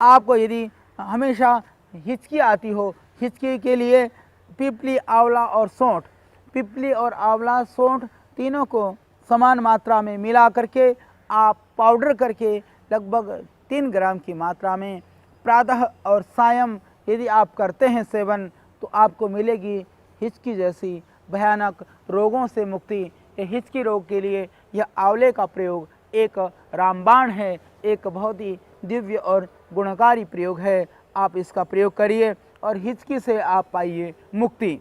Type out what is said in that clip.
आपको यदि हमेशा हिचकी आती हो, हिचकी के लिए पिपली, आंवला और सौंठ, पिपली और आंवला, सौंठ तीनों को समान मात्रा में मिला करके आप पाउडर करके लगभग 3 ग्राम की मात्रा में प्रातः और सायं यदि आप करते हैं सेवन, तो आपको मिलेगी हिचकी जैसी भयानक रोगों से मुक्ति। हिचकी रोग के लिए यह आंवले का प्रयोग एक रामबाण है, एक बहुत ही दिव्य और गुणकारी प्रयोग है। आप इसका प्रयोग करिए और हिचकी से आप पाइए मुक्ति।